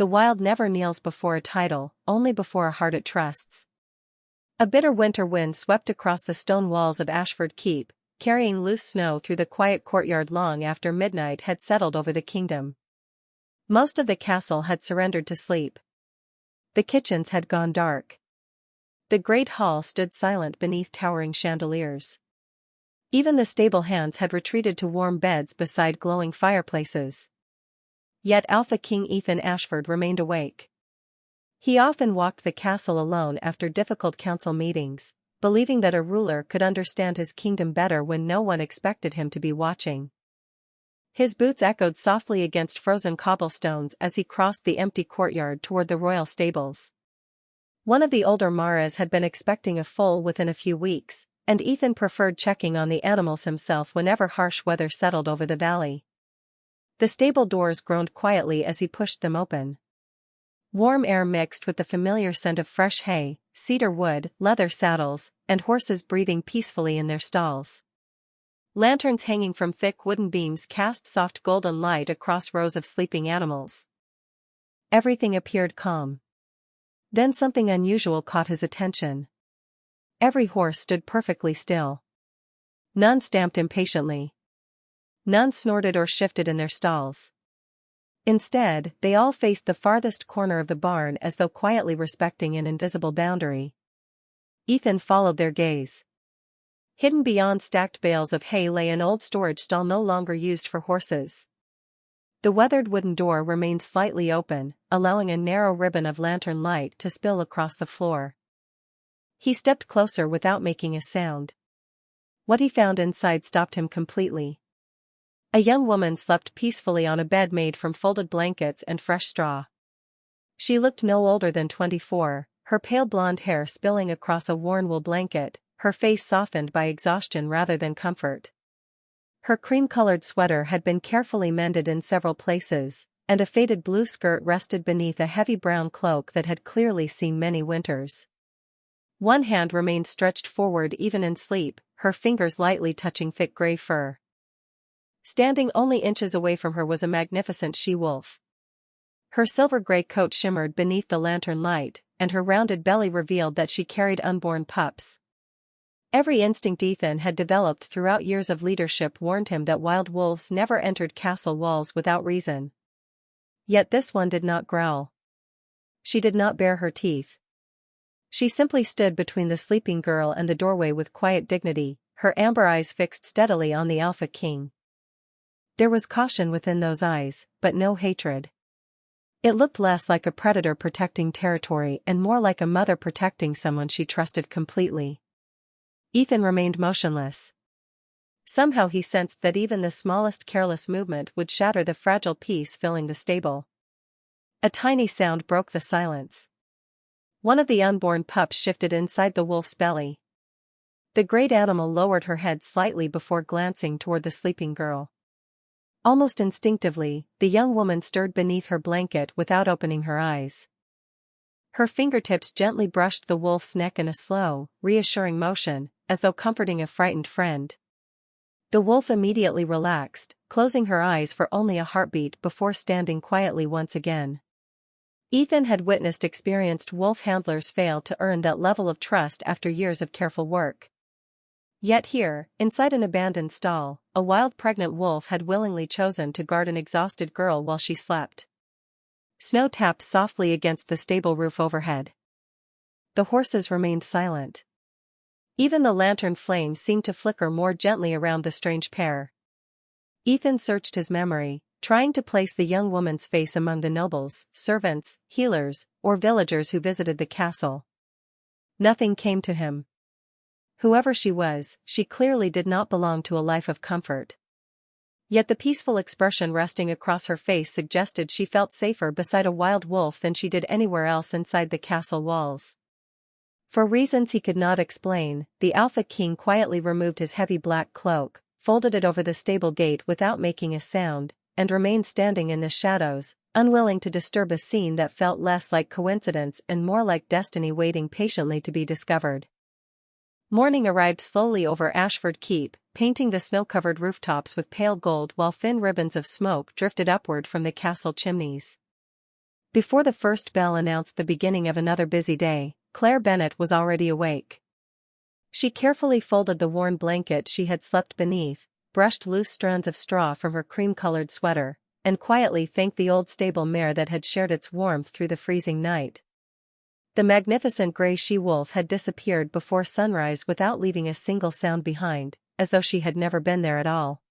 the wild never kneels before a title, only before a heart it trusts. A bitter winter wind swept across the stone walls of Ashford Keep, carrying loose snow through the quiet courtyard long after midnight had settled over the kingdom. Most of the castle had surrendered to sleep. The kitchens had gone dark. The great hall stood silent beneath towering chandeliers. Even the stable hands had retreated to warm beds beside glowing fireplaces. Yet Alpha King Ethan Ashford remained awake. He often walked the castle alone after difficult council meetings, believing that a ruler could understand his kingdom better when no one expected him to be watching. His boots echoed softly against frozen cobblestones as he crossed the empty courtyard toward the royal stables. One of the older Maras had been expecting a foal within a few weeks, and Ethan preferred checking on the animals himself whenever harsh weather settled over the valley. The stable doors groaned quietly as he pushed them open. Warm air mixed with the familiar scent of fresh hay, cedar wood, leather saddles, and horses breathing peacefully in their stalls. Lanterns hanging from thick wooden beams cast soft golden light across rows of sleeping animals. Everything appeared calm. Then something unusual caught his attention. Every horse stood perfectly still. None stamped impatiently. None snorted or shifted in their stalls. Instead, they all faced the farthest corner of the barn as though quietly respecting an invisible boundary. Ethan followed their gaze. Hidden beyond stacked bales of hay lay an old storage stall no longer used for horses. The weathered wooden door remained slightly open, allowing a narrow ribbon of lantern light to spill across the floor. He stepped closer without making a sound. What he found inside stopped him completely. A young woman slept peacefully on a bed made from folded blankets and fresh straw. She looked no older than 24, her pale blonde hair spilling across a worn wool blanket, her face softened by exhaustion rather than comfort. Her cream-colored sweater had been carefully mended in several places, and a faded blue skirt rested beneath a heavy brown cloak that had clearly seen many winters. One hand remained stretched forward even in sleep, her fingers lightly touching thick gray fur. Standing only inches away from her was a magnificent she-wolf. Her silver-gray coat shimmered beneath the lantern light, and her rounded belly revealed that she carried unborn pups. Every instinct Ethan had developed throughout years of leadership warned him that wild wolves never entered castle walls without reason. Yet this one did not growl. She did not bare her teeth. She simply stood between the sleeping girl and the doorway with quiet dignity, her amber eyes fixed steadily on the Alpha King. There was caution within those eyes, but no hatred. It looked less like a predator protecting territory and more like a mother protecting someone she trusted completely. Ethan remained motionless. Somehow he sensed that even the smallest careless movement would shatter the fragile peace filling the stable. A tiny sound broke the silence. One of the unborn pups shifted inside the wolf's belly. The great animal lowered her head slightly before glancing toward the sleeping girl. Almost instinctively, the young woman stirred beneath her blanket without opening her eyes. Her fingertips gently brushed the wolf's neck in a slow, reassuring motion, as though comforting a frightened friend. The wolf immediately relaxed, closing her eyes for only a heartbeat before standing quietly once again. Ethan had witnessed experienced wolf handlers fail to earn that level of trust after years of careful work. Yet here, inside an abandoned stall, a wild pregnant wolf had willingly chosen to guard an exhausted girl while she slept. Snow tapped softly against the stable roof overhead. The horses remained silent. Even the lantern flame seemed to flicker more gently around the strange pair. Ethan searched his memory, trying to place the young woman's face among the nobles, servants, healers, or villagers who visited the castle. Nothing came to him. Whoever she was, she clearly did not belong to a life of comfort. Yet the peaceful expression resting across her face suggested she felt safer beside a wild wolf than she did anywhere else inside the castle walls. For reasons he could not explain, the Alpha King quietly removed his heavy black cloak, folded it over the stable gate without making a sound, and remained standing in the shadows, unwilling to disturb a scene that felt less like coincidence and more like destiny waiting patiently to be discovered. Morning arrived slowly over Ashford Keep, painting the snow-covered rooftops with pale gold while thin ribbons of smoke drifted upward from the castle chimneys. Before the first bell announced the beginning of another busy day, Claire Bennet was already awake. She carefully folded the worn blanket she had slept beneath, brushed loose strands of straw from her cream-colored sweater, and quietly thanked the old stable mare that had shared its warmth through the freezing night. The magnificent gray she-wolf had disappeared before sunrise without leaving a single sound behind, as though she had never been there at all.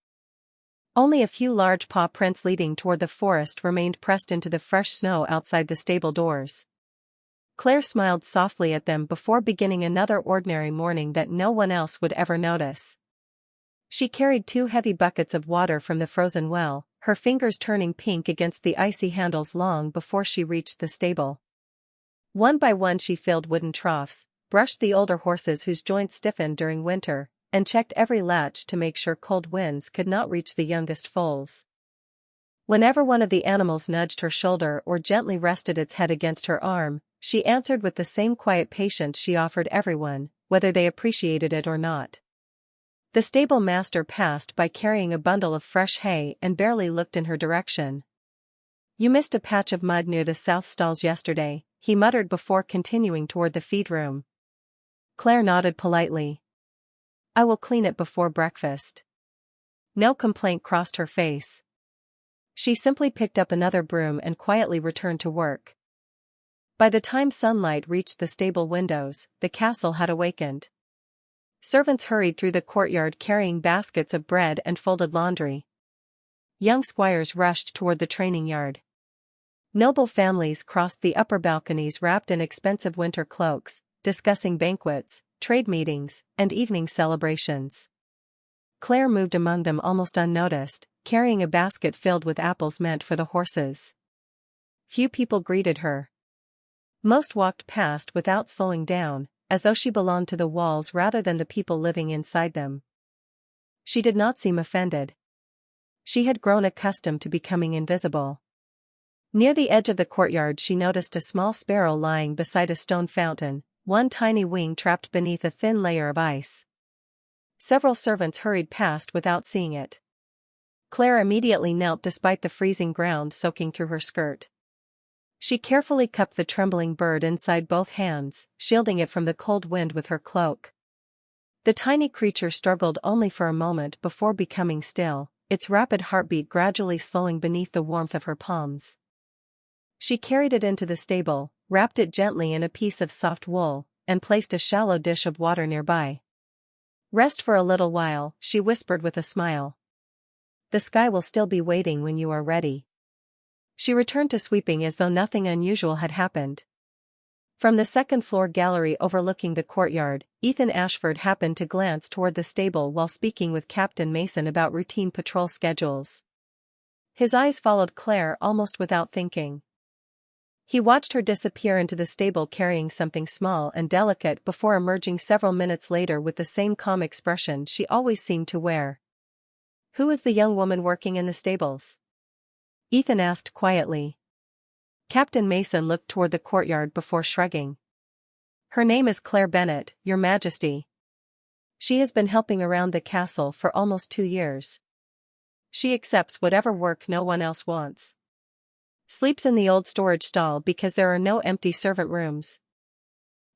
Only a few large paw prints leading toward the forest remained pressed into the fresh snow outside the stable doors. Claire smiled softly at them before beginning another ordinary morning that no one else would ever notice. She carried 2 heavy buckets of water from the frozen well, her fingers turning pink against the icy handles long before she reached the stable. One by one she filled wooden troughs, brushed the older horses whose joints stiffened during winter, and checked every latch to make sure cold winds could not reach the youngest foals. Whenever one of the animals nudged her shoulder or gently rested its head against her arm, she answered with the same quiet patience she offered everyone, whether they appreciated it or not. The stable master passed by carrying a bundle of fresh hay and barely looked in her direction. "You missed a patch of mud near the south stalls yesterday," he muttered before continuing toward the feed room. Claire nodded politely. "I will clean it before breakfast." No complaint crossed her face. She simply picked up another broom and quietly returned to work. By the time sunlight reached the stable windows, the castle had awakened. Servants hurried through the courtyard carrying baskets of bread and folded laundry. Young squires rushed toward the training yard. Noble families crossed the upper balconies wrapped in expensive winter cloaks, discussing banquets, trade meetings, and evening celebrations. Claire moved among them almost unnoticed, carrying a basket filled with apples meant for the horses. Few people greeted her. Most walked past without slowing down, as though she belonged to the walls rather than the people living inside them. She did not seem offended. She had grown accustomed to becoming invisible. Near the edge of the courtyard she noticed a small sparrow lying beside a stone fountain, one tiny wing trapped beneath a thin layer of ice. Several servants hurried past without seeing it. Claire immediately knelt despite the freezing ground soaking through her skirt. She carefully cupped the trembling bird inside both hands, shielding it from the cold wind with her cloak. The tiny creature struggled only for a moment before becoming still, its rapid heartbeat gradually slowing beneath the warmth of her palms. She carried it into the stable, wrapped it gently in a piece of soft wool, and placed a shallow dish of water nearby. "Rest for a little while," she whispered with a smile. "The sky will still be waiting when you are ready." She returned to sweeping as though nothing unusual had happened. From the second-floor gallery overlooking the courtyard, Ethan Ashford happened to glance toward the stable while speaking with Captain Mason about routine patrol schedules. His eyes followed Claire almost without thinking. He watched her disappear into the stable carrying something small and delicate before emerging several minutes later with the same calm expression she always seemed to wear. "Who is the young woman working in the stables?" Ethan asked quietly. Captain Mason looked toward the courtyard before shrugging. "Her name is Claire Bennet, Your Majesty. She has been helping around the castle for almost 2 years. She accepts whatever work no one else wants. Sleeps in the old storage stall because there are no empty servant rooms."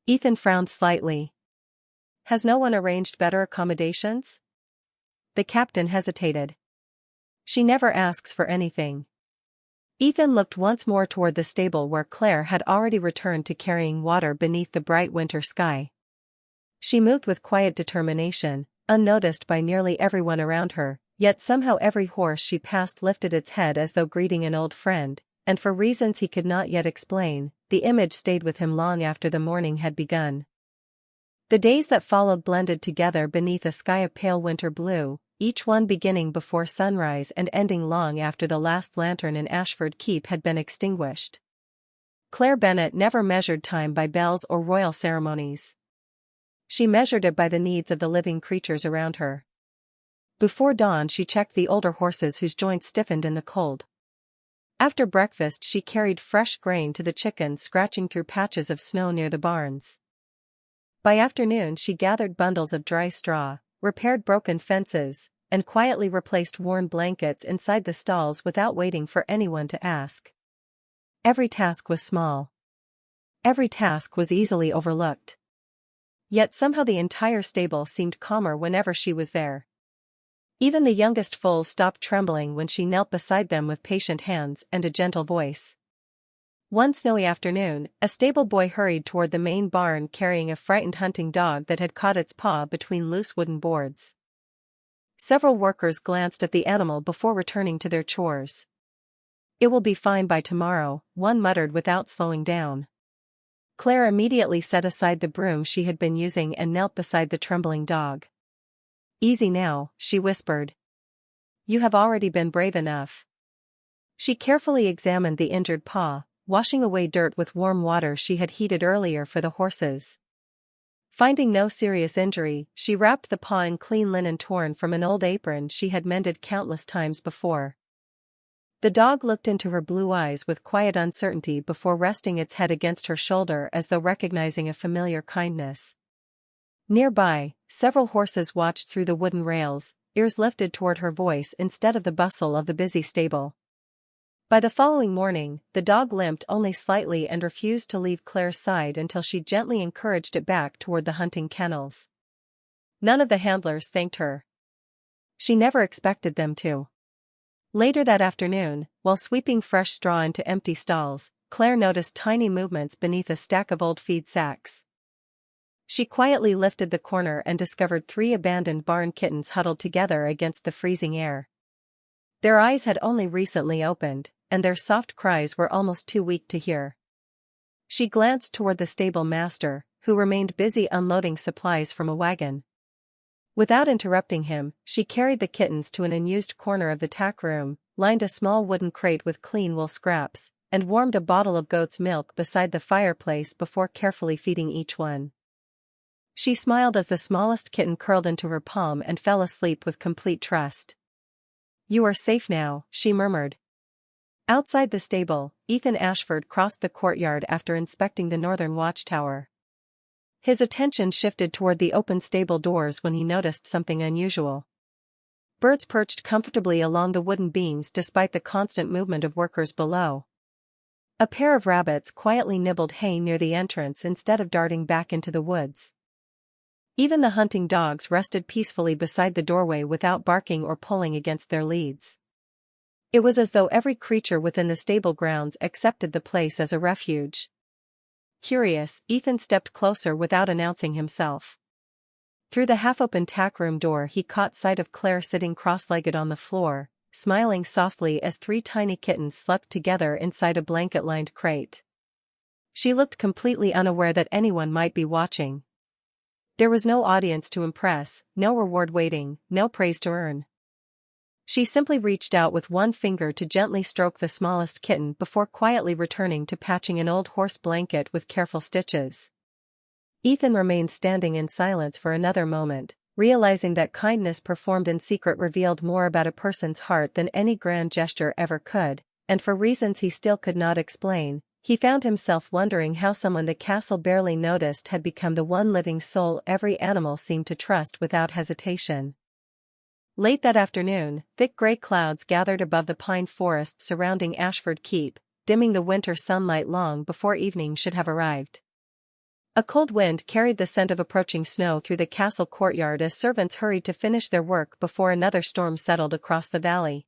Ethan frowned slightly. "Has no one arranged better accommodations?" The captain hesitated. "She never asks for anything." Ethan looked once more toward the stable where Claire had already returned to carrying water beneath the bright winter sky. She moved with quiet determination, unnoticed by nearly everyone around her, yet somehow every horse she passed lifted its head as though greeting an old friend, and for reasons he could not yet explain, the image stayed with him long after the morning had begun. The days that followed blended together beneath a sky of pale winter blue, each one beginning before sunrise and ending long after the last lantern in Ashford Keep had been extinguished. Claire Bennet never measured time by bells or royal ceremonies. She measured it by the needs of the living creatures around her. Before dawn she checked the older horses whose joints stiffened in the cold. After breakfast she carried fresh grain to the chickens scratching through patches of snow near the barns. By afternoon she gathered bundles of dry straw, repaired broken fences, and quietly replaced worn blankets inside the stalls without waiting for anyone to ask. Every task was small. Every task was easily overlooked. Yet somehow the entire stable seemed calmer whenever she was there. Even the youngest foals stopped trembling when she knelt beside them with patient hands and a gentle voice. One snowy afternoon, a stable boy hurried toward the main barn carrying a frightened hunting dog that had caught its paw between loose wooden boards. Several workers glanced at the animal before returning to their chores. "It will be fine by tomorrow," one muttered without slowing down. Claire immediately set aside the broom she had been using and knelt beside the trembling dog. "Easy now," she whispered. "You have already been brave enough." She carefully examined the injured paw, washing away dirt with warm water she had heated earlier for the horses. Finding no serious injury, she wrapped the paw in clean linen torn from an old apron she had mended countless times before. The dog looked into her blue eyes with quiet uncertainty before resting its head against her shoulder as though recognizing a familiar kindness. Nearby, several horses watched through the wooden rails, ears lifted toward her voice instead of the bustle of the busy stable. By the following morning, the dog limped only slightly and refused to leave Claire's side until she gently encouraged it back toward the hunting kennels. None of the handlers thanked her. She never expected them to. Later that afternoon, while sweeping fresh straw into empty stalls, Claire noticed tiny movements beneath a stack of old feed sacks. She quietly lifted the corner and discovered 3 abandoned barn kittens huddled together against the freezing air. Their eyes had only recently opened, and their soft cries were almost too weak to hear. She glanced toward the stable master, who remained busy unloading supplies from a wagon. Without interrupting him, she carried the kittens to an unused corner of the tack room, lined a small wooden crate with clean wool scraps, and warmed a bottle of goat's milk beside the fireplace before carefully feeding each one. She smiled as the smallest kitten curled into her palm and fell asleep with complete trust. "You are safe now," she murmured. Outside the stable, Ethan Ashford crossed the courtyard after inspecting the northern watchtower. His attention shifted toward the open stable doors when he noticed something unusual. Birds perched comfortably along the wooden beams despite the constant movement of workers below. A pair of rabbits quietly nibbled hay near the entrance instead of darting back into the woods. Even the hunting dogs rested peacefully beside the doorway without barking or pulling against their leads. It was as though every creature within the stable grounds accepted the place as a refuge. Curious, Ethan stepped closer without announcing himself. Through the half-open tack room door he caught sight of Claire sitting cross-legged on the floor, smiling softly as 3 tiny kittens slept together inside a blanket-lined crate. She looked completely unaware that anyone might be watching. There was no audience to impress, no reward waiting, no praise to earn. She simply reached out with one finger to gently stroke the smallest kitten before quietly returning to patching an old horse blanket with careful stitches. Ethan remained standing in silence for another moment, realizing that kindness performed in secret revealed more about a person's heart than any grand gesture ever could, and for reasons he still could not explain, he found himself wondering how someone the castle barely noticed had become the one living soul every animal seemed to trust without hesitation. Late that afternoon, thick gray clouds gathered above the pine forest surrounding Ashford Keep, dimming the winter sunlight long before evening should have arrived. A cold wind carried the scent of approaching snow through the castle courtyard as servants hurried to finish their work before another storm settled across the valley.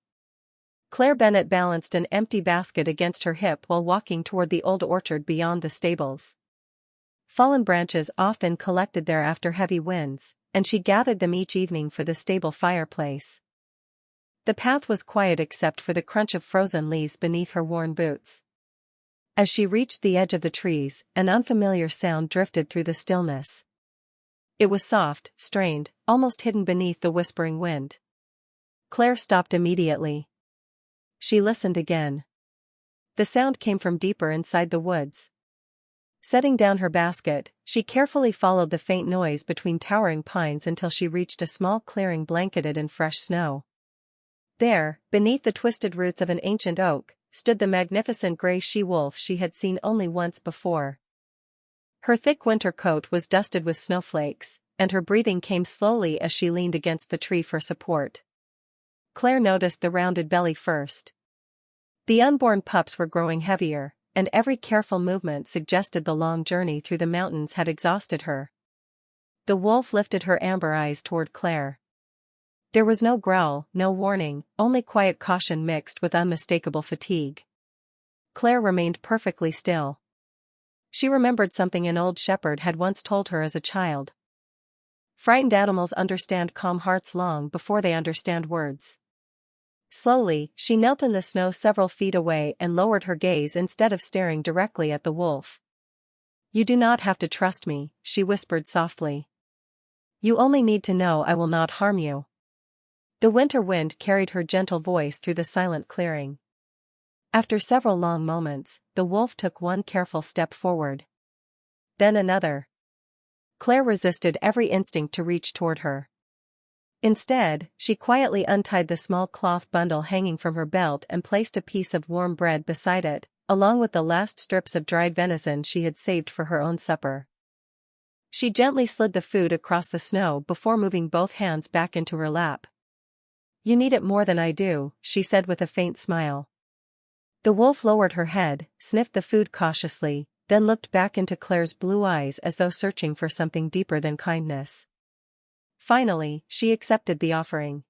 Claire Bennett balanced an empty basket against her hip while walking toward the old orchard beyond the stables. Fallen branches often collected there after heavy winds, and she gathered them each evening for the stable fireplace. The path was quiet except for the crunch of frozen leaves beneath her worn boots. As she reached the edge of the trees, an unfamiliar sound drifted through the stillness. It was soft, strained, almost hidden beneath the whispering wind. Claire stopped immediately. She listened again. The sound came from deeper inside the woods. Setting down her basket, she carefully followed the faint noise between towering pines until she reached a small clearing blanketed in fresh snow. There, beneath the twisted roots of an ancient oak, stood the magnificent gray she-wolf she had seen only once before. Her thick winter coat was dusted with snowflakes, and her breathing came slowly as she leaned against the tree for support. Claire noticed the rounded belly first. The unborn pups were growing heavier, and every careful movement suggested the long journey through the mountains had exhausted her. The wolf lifted her amber eyes toward Claire. There was no growl, no warning, only quiet caution mixed with unmistakable fatigue. Claire remained perfectly still. She remembered something an old shepherd had once told her as a child. Frightened animals understand calm hearts long before they understand words. Slowly, she knelt in the snow several feet away and lowered her gaze instead of staring directly at the wolf. "You do not have to trust me," she whispered softly. "You only need to know I will not harm you." The winter wind carried her gentle voice through the silent clearing. After several long moments, the wolf took one careful step forward. Then another. Claire resisted every instinct to reach toward her. Instead, she quietly untied the small cloth bundle hanging from her belt and placed a piece of warm bread beside it, along with the last strips of dried venison she had saved for her own supper. She gently slid the food across the snow before moving both hands back into her lap. "You need it more than I do," she said with a faint smile. The wolf lowered her head, sniffed the food cautiously, then looked back into Claire's blue eyes as though searching for something deeper than kindness. Finally, she accepted the offering.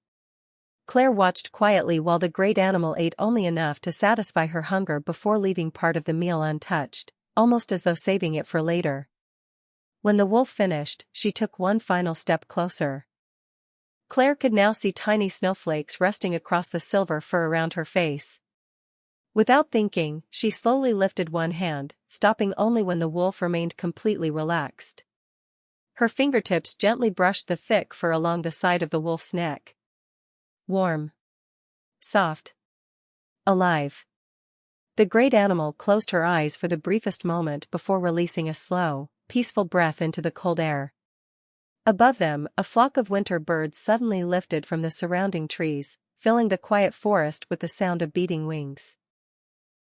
Claire watched quietly while the great animal ate only enough to satisfy her hunger before leaving part of the meal untouched, almost as though saving it for later. When the wolf finished, she took one final step closer. Claire could now see tiny snowflakes resting across the silver fur around her face. Without thinking, she slowly lifted one hand, stopping only when the wolf remained completely relaxed. Her fingertips gently brushed the thick fur along the side of the wolf's neck. Warm. Soft. Alive. The great animal closed her eyes for the briefest moment before releasing a slow, peaceful breath into the cold air. Above them, a flock of winter birds suddenly lifted from the surrounding trees, filling the quiet forest with the sound of beating wings.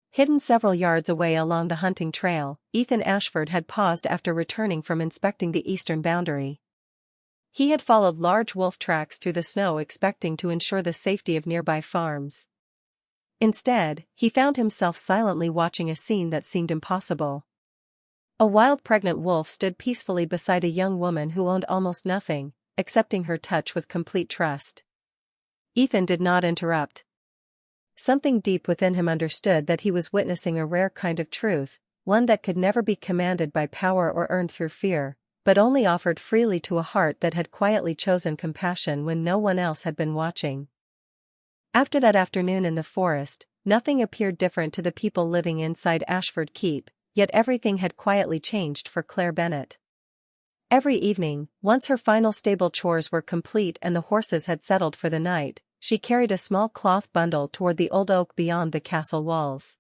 Hidden several yards away along the hunting trail, Ethan Ashford had paused after returning from inspecting the eastern boundary. He had followed large wolf tracks through the snow expecting to ensure the safety of nearby farms. Instead, he found himself silently watching a scene that seemed impossible. A wild pregnant wolf stood peacefully beside a young woman who owned almost nothing, accepting her touch with complete trust. Ethan did not interrupt. Something deep within him understood that he was witnessing a rare kind of truth, one that could never be commanded by power or earned through fear, but only offered freely to a heart that had quietly chosen compassion when no one else had been watching. After that afternoon in the forest, nothing appeared different to the people living inside Ashford Keep, yet everything had quietly changed for Claire Bennett. Every evening, once her final stable chores were complete and the horses had settled for the night, she carried a small cloth bundle toward the old oak beyond the castle walls.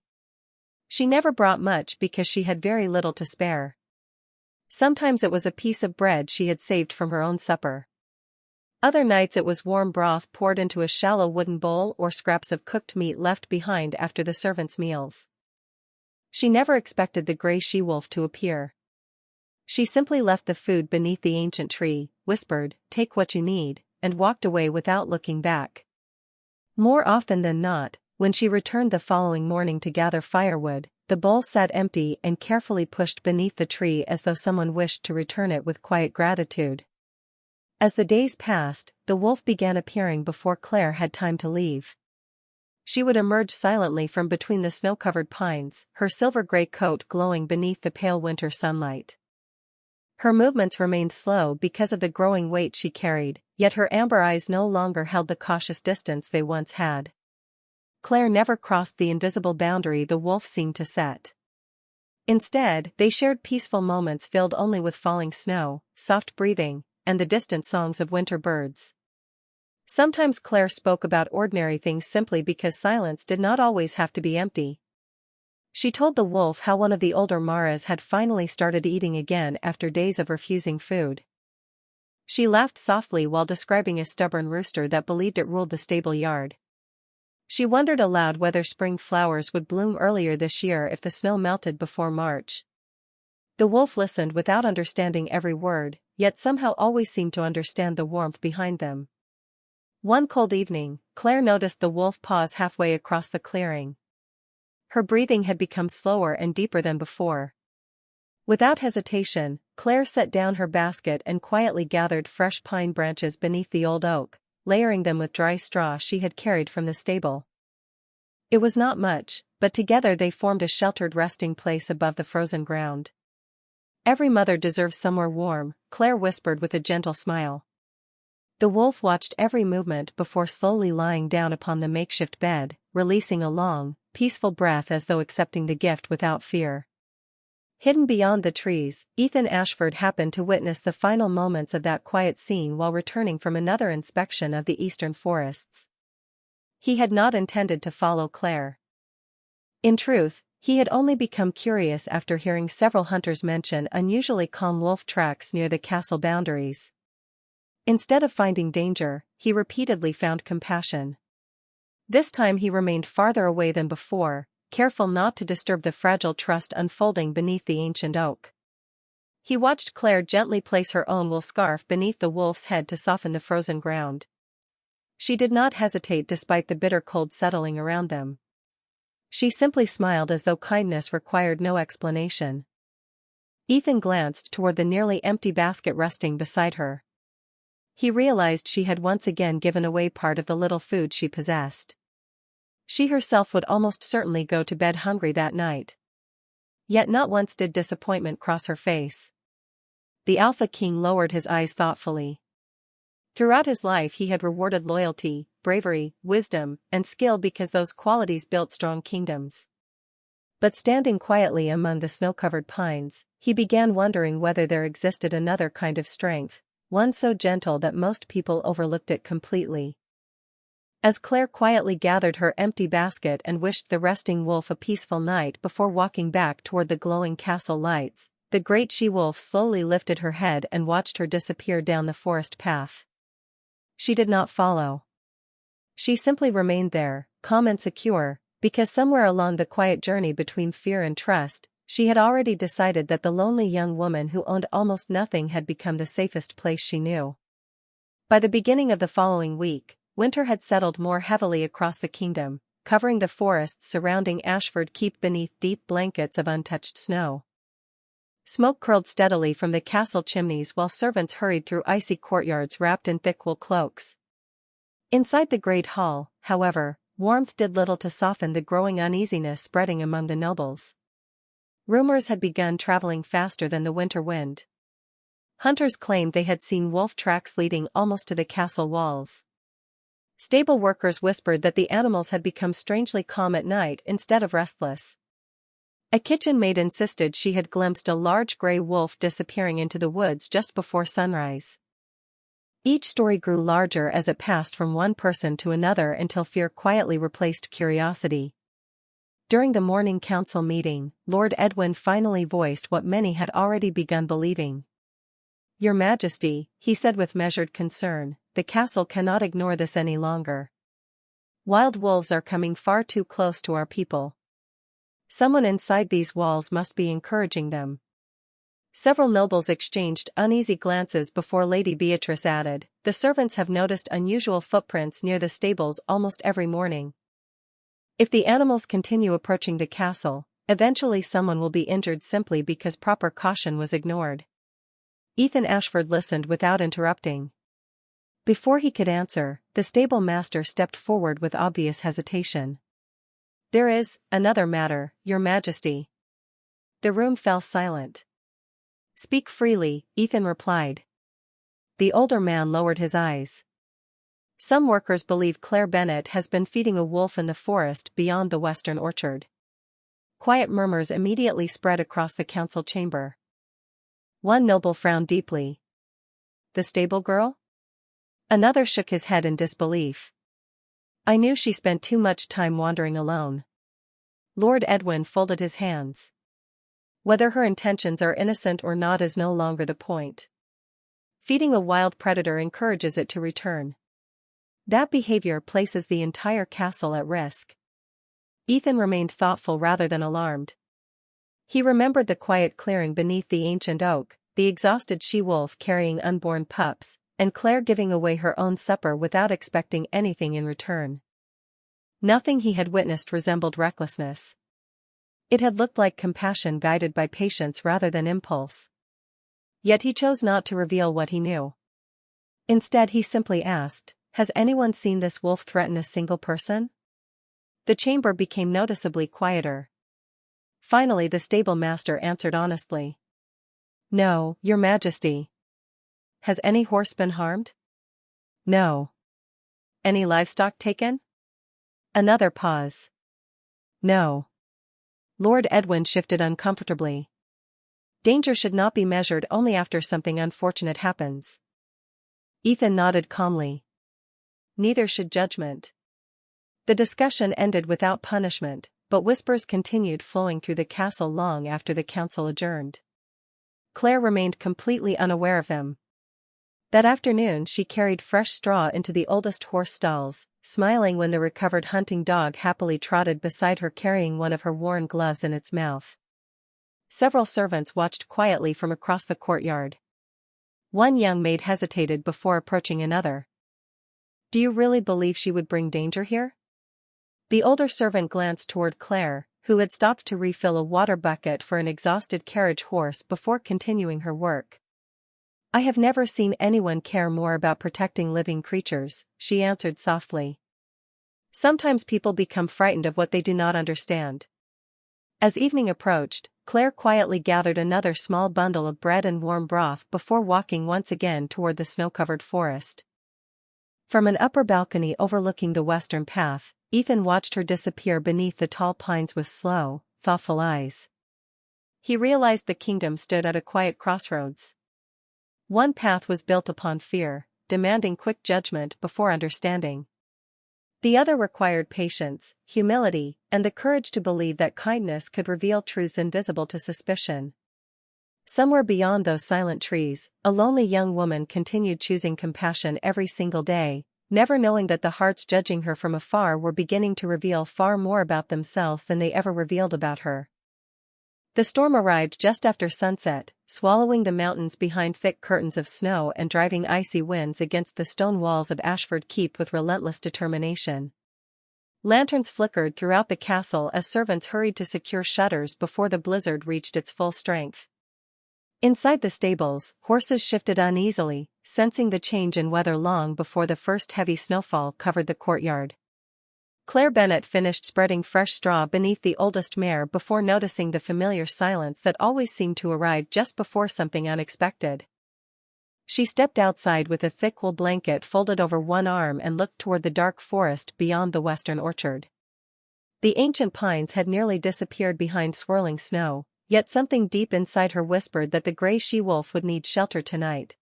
She never brought much because she had very little to spare. Sometimes it was a piece of bread she had saved from her own supper. Other nights it was warm broth poured into a shallow wooden bowl or scraps of cooked meat left behind after the servants' meals. She never expected the gray she-wolf to appear. She simply left the food beneath the ancient tree, whispered, "Take what you need," and walked away without looking back. More often than not, when she returned the following morning to gather firewood, the bowl sat empty and carefully pushed beneath the tree as though someone wished to return it with quiet gratitude. As the days passed, the wolf began appearing before Claire had time to leave. She would emerge silently from between the snow-covered pines, her silver-gray coat glowing beneath the pale winter sunlight. Her movements remained slow because of the growing weight she carried, yet her amber eyes no longer held the cautious distance they once had. Claire never crossed the invisible boundary the wolf seemed to set. Instead, they shared peaceful moments filled only with falling snow, soft breathing, and the distant songs of winter birds. Sometimes Claire spoke about ordinary things simply because silence did not always have to be empty. She told the wolf how one of the older Maras had finally started eating again after days of refusing food. She laughed softly while describing a stubborn rooster that believed it ruled the stable yard. She wondered aloud whether spring flowers would bloom earlier this year if the snow melted before March. The wolf listened without understanding every word, yet somehow always seemed to understand the warmth behind them. One cold evening, Claire noticed the wolf pause halfway across the clearing. Her breathing had become slower and deeper than before. Without hesitation, Claire set down her basket and quietly gathered fresh pine branches beneath the old oak, layering them with dry straw she had carried from the stable. It was not much, but together they formed a sheltered resting place above the frozen ground. "Every mother deserves somewhere warm," Claire whispered with a gentle smile. The wolf watched every movement before slowly lying down upon the makeshift bed, releasing a long, peaceful breath as though accepting the gift without fear. Hidden beyond the trees, Ethan Ashford happened to witness the final moments of that quiet scene while returning from another inspection of the eastern forests. He had not intended to follow Claire. In truth, he had only become curious after hearing several hunters mention unusually calm wolf tracks near the castle boundaries. Instead of finding danger, he repeatedly found compassion. This time he remained farther away than before, careful not to disturb the fragile trust unfolding beneath the ancient oak. He watched Claire gently place her own wool scarf beneath the wolf's head to soften the frozen ground. She did not hesitate despite the bitter cold settling around them. She simply smiled as though kindness required no explanation. Ethan glanced toward the nearly empty basket resting beside her. He realized she had once again given away part of the little food she possessed. She herself would almost certainly go to bed hungry that night. Yet not once did disappointment cross her face. The Alpha King lowered his eyes thoughtfully. Throughout his life he had rewarded loyalty, bravery, wisdom, and skill because those qualities built strong kingdoms. But standing quietly among the snow-covered pines, he began wondering whether there existed another kind of strength, one so gentle that most people overlooked it completely. As Claire quietly gathered her empty basket and wished the resting wolf a peaceful night before walking back toward the glowing castle lights, the great she-wolf slowly lifted her head and watched her disappear down the forest path. She did not follow. She simply remained there, calm and secure, because somewhere along the quiet journey between fear and trust, she had already decided that the lonely young woman who owned almost nothing had become the safest place she knew. By the beginning of the following week, winter had settled more heavily across the kingdom, covering the forests surrounding Ashford Keep beneath deep blankets of untouched snow. Smoke curled steadily from the castle chimneys while servants hurried through icy courtyards wrapped in thick wool cloaks. Inside the great hall, however, warmth did little to soften the growing uneasiness spreading among the nobles. Rumors had begun traveling faster than the winter wind. Hunters claimed they had seen wolf tracks leading almost to the castle walls. Stable workers whispered that the animals had become strangely calm at night instead of restless. A kitchen maid insisted she had glimpsed a large gray wolf disappearing into the woods just before sunrise. Each story grew larger as it passed from one person to another until fear quietly replaced curiosity. During the morning council meeting, Lord Edwin finally voiced what many had already begun believing. "Your Majesty," he said with measured concern, "the castle cannot ignore this any longer. Wild wolves are coming far too close to our people. Someone inside these walls must be encouraging them." Several nobles exchanged uneasy glances before Lady Beatrice added, "The servants have noticed unusual footprints near the stables almost every morning. If the animals continue approaching the castle, eventually someone will be injured simply because proper caution was ignored." Ethan Ashford listened without interrupting. Before he could answer, the stable master stepped forward with obvious hesitation. "There is another matter, Your Majesty." The room fell silent. "Speak freely," Ethan replied. The older man lowered his eyes. "Some workers believe Claire Bennet has been feeding a wolf in the forest beyond the western orchard." Quiet murmurs immediately spread across the council chamber. One noble frowned deeply. "The stable girl?" Another shook his head in disbelief. "I knew she spent too much time wandering alone." Lord Edwin folded his hands. "Whether her intentions are innocent or not is no longer the point. Feeding a wild predator encourages it to return. That behavior places the entire castle at risk." Ethan remained thoughtful rather than alarmed. He remembered the quiet clearing beneath the ancient oak, the exhausted she-wolf carrying unborn pups, and Claire giving away her own supper without expecting anything in return. Nothing he had witnessed resembled recklessness. It had looked like compassion guided by patience rather than impulse. Yet he chose not to reveal what he knew. Instead he simply asked, "Has anyone seen this wolf threaten a single person?" The chamber became noticeably quieter. Finally the stable master answered honestly. "No, your majesty." "Has any horse been harmed?" "No." "Any livestock taken?" Another pause. "No." Lord Edwin shifted uncomfortably. Danger should not be measured only after something unfortunate happens. Ethan nodded calmly. Neither should judgment. The discussion ended without punishment, but whispers continued flowing through the castle long after the council adjourned. Claire remained completely unaware of them. That afternoon she carried fresh straw into the oldest horse stalls, smiling when the recovered hunting dog happily trotted beside her carrying one of her worn gloves in its mouth. Several servants watched quietly from across the courtyard. One young maid hesitated before approaching another. "Do you really believe she would bring danger here?" The older servant glanced toward Claire, who had stopped to refill a water bucket for an exhausted carriage horse before continuing her work. "I have never seen anyone care more about protecting living creatures," she answered softly. "Sometimes people become frightened of what they do not understand." As evening approached, Claire quietly gathered another small bundle of bread and warm broth before walking once again toward the snow-covered forest. From an upper balcony overlooking the western path, Ethan watched her disappear beneath the tall pines with slow, thoughtful eyes. He realized the kingdom stood at a quiet crossroads. One path was built upon fear, demanding quick judgment before understanding. The other required patience, humility, and the courage to believe that kindness could reveal truths invisible to suspicion. Somewhere beyond those silent trees, a lonely young woman continued choosing compassion every single day, never knowing that the hearts judging her from afar were beginning to reveal far more about themselves than they ever revealed about her. The storm arrived just after sunset, swallowing the mountains behind thick curtains of snow and driving icy winds against the stone walls of Ashford Keep with relentless determination. Lanterns flickered throughout the castle as servants hurried to secure shutters before the blizzard reached its full strength. Inside the stables, horses shifted uneasily, sensing the change in weather long before the first heavy snowfall covered the courtyard. Claire Bennet finished spreading fresh straw beneath the oldest mare before noticing the familiar silence that always seemed to arrive just before something unexpected. She stepped outside with a thick wool blanket folded over one arm and looked toward the dark forest beyond the western orchard. The ancient pines had nearly disappeared behind swirling snow, yet something deep inside her whispered that the gray she-wolf would need shelter tonight.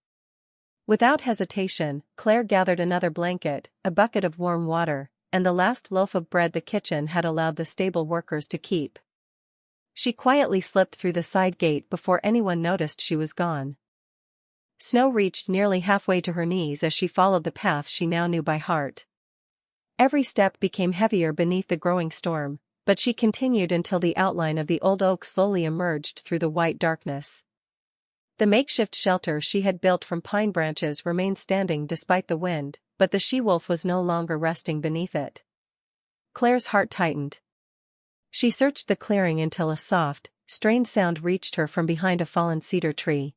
Without hesitation, Claire gathered another blanket, a bucket of warm water, and the last loaf of bread the kitchen had allowed the stable workers to keep. She quietly slipped through the side gate before anyone noticed she was gone. Snow reached nearly halfway to her knees as she followed the path she now knew by heart. Every step became heavier beneath the growing storm, but she continued until the outline of the old oak slowly emerged through the white darkness. The makeshift shelter she had built from pine branches remained standing despite the wind, but the she-wolf was no longer resting beneath it. Claire's heart tightened. She searched the clearing until a soft, strained sound reached her from behind a fallen cedar tree.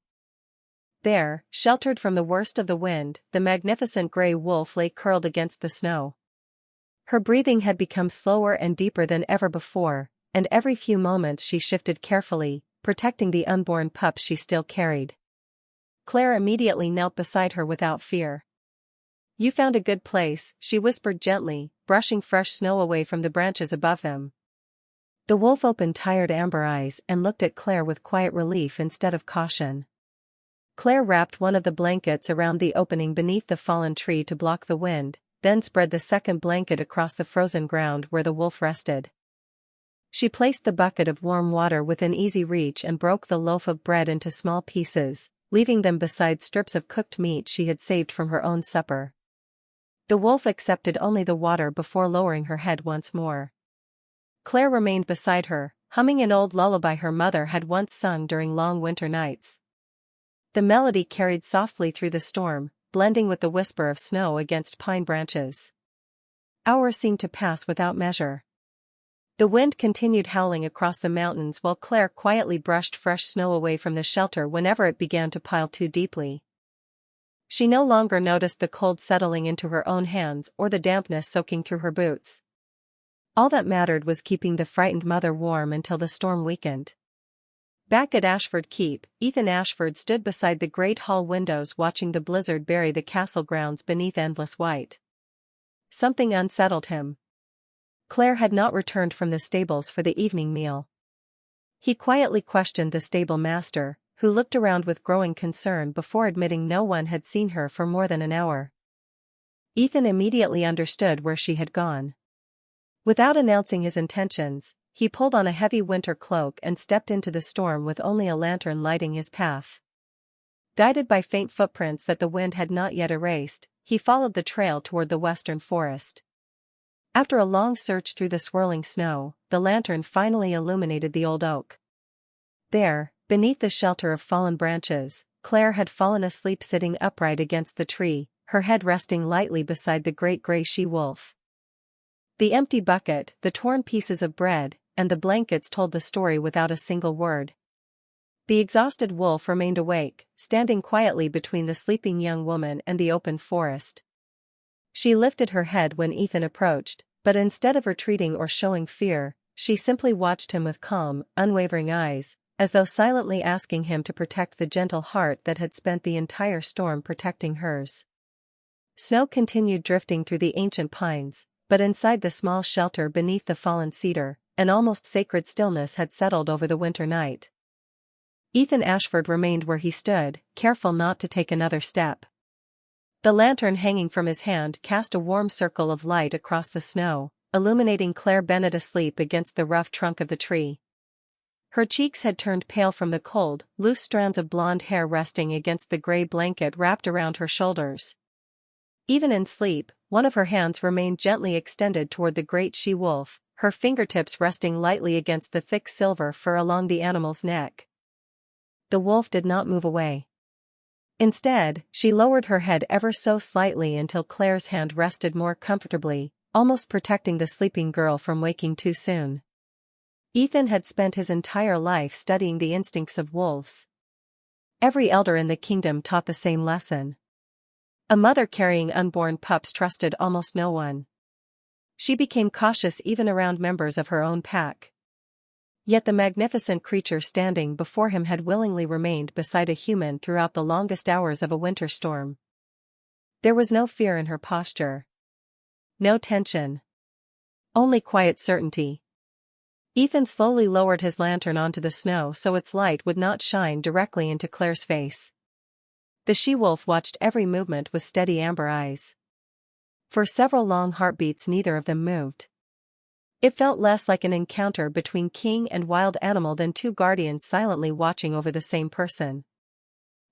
There, sheltered from the worst of the wind, the magnificent gray wolf lay curled against the snow. Her breathing had become slower and deeper than ever before, and every few moments she shifted carefully, protecting the unborn pup she still carried. Claire immediately knelt beside her without fear. "You found a good place," she whispered gently, brushing fresh snow away from the branches above them. The wolf opened tired amber eyes and looked at Claire with quiet relief instead of caution. Claire wrapped one of the blankets around the opening beneath the fallen tree to block the wind, then spread the second blanket across the frozen ground where the wolf rested. She placed the bucket of warm water within easy reach and broke the loaf of bread into small pieces, leaving them beside strips of cooked meat she had saved from her own supper. The wolf accepted only the water before lowering her head once more. Claire remained beside her, humming an old lullaby her mother had once sung during long winter nights. The melody carried softly through the storm, blending with the whisper of snow against pine branches. Hours seemed to pass without measure. The wind continued howling across the mountains while Claire quietly brushed fresh snow away from the shelter whenever it began to pile too deeply. She no longer noticed the cold settling into her own hands or the dampness soaking through her boots. All that mattered was keeping the frightened mother warm until the storm weakened. Back at Ashford Keep, Ethan Ashford stood beside the great hall windows watching the blizzard bury the castle grounds beneath endless white. Something unsettled him. Claire had not returned from the stables for the evening meal. He quietly questioned the stable master, who looked around with growing concern before admitting no one had seen her for more than an hour. Ethan immediately understood where she had gone. Without announcing his intentions, he pulled on a heavy winter cloak and stepped into the storm with only a lantern lighting his path. Guided by faint footprints that the wind had not yet erased, he followed the trail toward the western forest. After a long search through the swirling snow, the lantern finally illuminated the old oak. There, beneath the shelter of fallen branches, Claire had fallen asleep sitting upright against the tree, her head resting lightly beside the great gray she-wolf. The empty bucket, the torn pieces of bread, and the blankets told the story without a single word. The exhausted wolf remained awake, standing quietly between the sleeping young woman and the open forest. She lifted her head when Ethan approached, but instead of retreating or showing fear, she simply watched him with calm, unwavering eyes, as though silently asking him to protect the gentle heart that had spent the entire storm protecting hers. Snow continued drifting through the ancient pines, but inside the small shelter beneath the fallen cedar, an almost sacred stillness had settled over the winter night. Ethan Ashford remained where he stood, careful not to take another step. The lantern hanging from his hand cast a warm circle of light across the snow, illuminating Claire Bennett asleep against the rough trunk of the tree. Her cheeks had turned pale from the cold, loose strands of blonde hair resting against the gray blanket wrapped around her shoulders. Even in sleep, one of her hands remained gently extended toward the great she-wolf, her fingertips resting lightly against the thick silver fur along the animal's neck. The wolf did not move away. Instead, she lowered her head ever so slightly until Claire's hand rested more comfortably, almost protecting the sleeping girl from waking too soon. Ethan had spent his entire life studying the instincts of wolves. Every elder in the kingdom taught the same lesson. A mother carrying unborn pups trusted almost no one. She became cautious even around members of her own pack. Yet the magnificent creature standing before him had willingly remained beside a human throughout the longest hours of a winter storm. There was no fear in her posture. No tension. Only quiet certainty. Ethan slowly lowered his lantern onto the snow so its light would not shine directly into Claire's face. The she-wolf watched every movement with steady amber eyes. For several long heartbeats neither of them moved. It felt less like an encounter between king and wild animal than two guardians silently watching over the same person.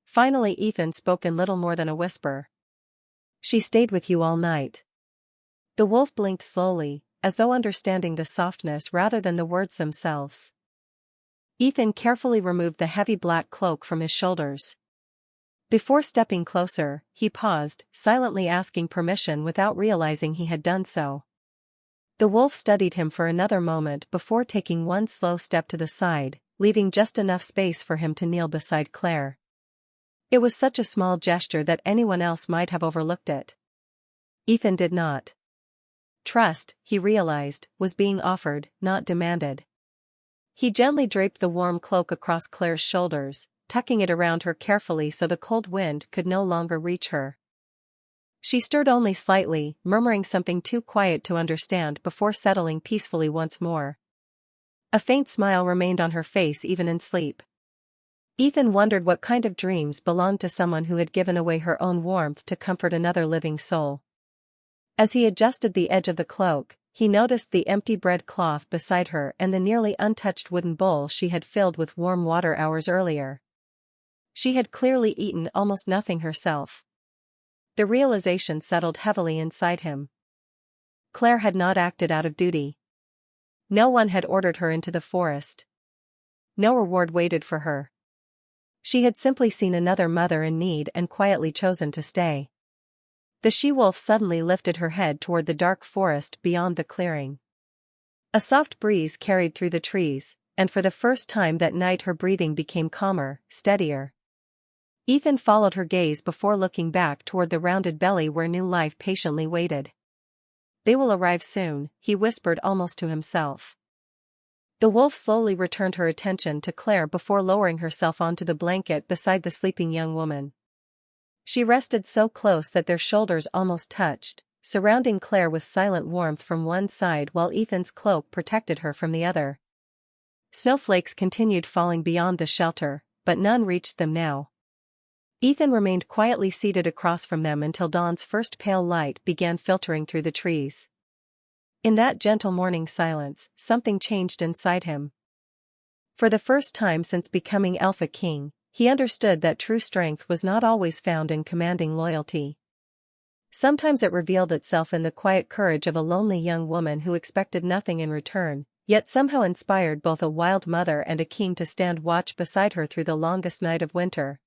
Finally Ethan spoke in little more than a whisper. "She stayed with you all night." The wolf blinked slowly, as though understanding the softness rather than the words themselves. Ethan carefully removed the heavy black cloak from his shoulders. Before stepping closer, he paused, silently asking permission without realizing he had done so. The wolf studied him for another moment before taking one slow step to the side, leaving just enough space for him to kneel beside Claire. It was such a small gesture that anyone else might have overlooked it. Ethan did not. Trust, he realized, was being offered, not demanded. He gently draped the warm cloak across Claire's shoulders, tucking it around her carefully so the cold wind could no longer reach her. She stirred only slightly, murmuring something too quiet to understand before settling peacefully once more. A faint smile remained on her face even in sleep. Ethan wondered what kind of dreams belonged to someone who had given away her own warmth to comfort another living soul. As he adjusted the edge of the cloak, he noticed the empty bread cloth beside her and the nearly untouched wooden bowl she had filled with warm water hours earlier. She had clearly eaten almost nothing herself. The realization settled heavily inside him. Claire had not acted out of duty. No one had ordered her into the forest. No reward waited for her. She had simply seen another mother in need and quietly chosen to stay. The she-wolf suddenly lifted her head toward the dark forest beyond the clearing. A soft breeze carried through the trees, and for the first time that night her breathing became calmer, steadier. Ethan followed her gaze before looking back toward the rounded belly where new life patiently waited. "They will arrive soon," he whispered almost to himself. The wolf slowly returned her attention to Claire before lowering herself onto the blanket beside the sleeping young woman. She rested so close that their shoulders almost touched, surrounding Claire with silent warmth from one side while Ethan's cloak protected her from the other. Snowflakes continued falling beyond the shelter, but none reached them now. Ethan remained quietly seated across from them until dawn's first pale light began filtering through the trees. In that gentle morning silence, something changed inside him. For the first time since becoming Alpha King, he understood that true strength was not always found in commanding loyalty. Sometimes it revealed itself in the quiet courage of a lonely young woman who expected nothing in return, yet somehow inspired both a wild mother and a king to stand watch beside her through the longest night of winter.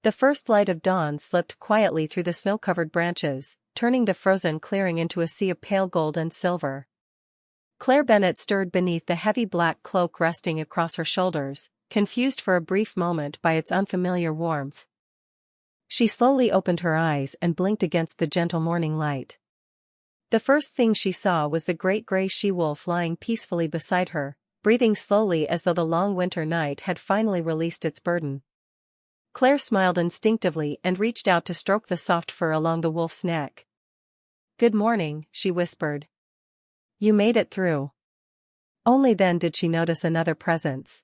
The first light of dawn slipped quietly through the snow-covered branches, turning the frozen clearing into a sea of pale gold and silver. Claire Bennet stirred beneath the heavy black cloak resting across her shoulders, confused for a brief moment by its unfamiliar warmth. She slowly opened her eyes and blinked against the gentle morning light. The first thing she saw was the great gray she-wolf lying peacefully beside her, breathing slowly as though the long winter night had finally released its burden. Claire smiled instinctively and reached out to stroke the soft fur along the wolf's neck. "Good morning," she whispered. "You made it through." Only then did she notice another presence.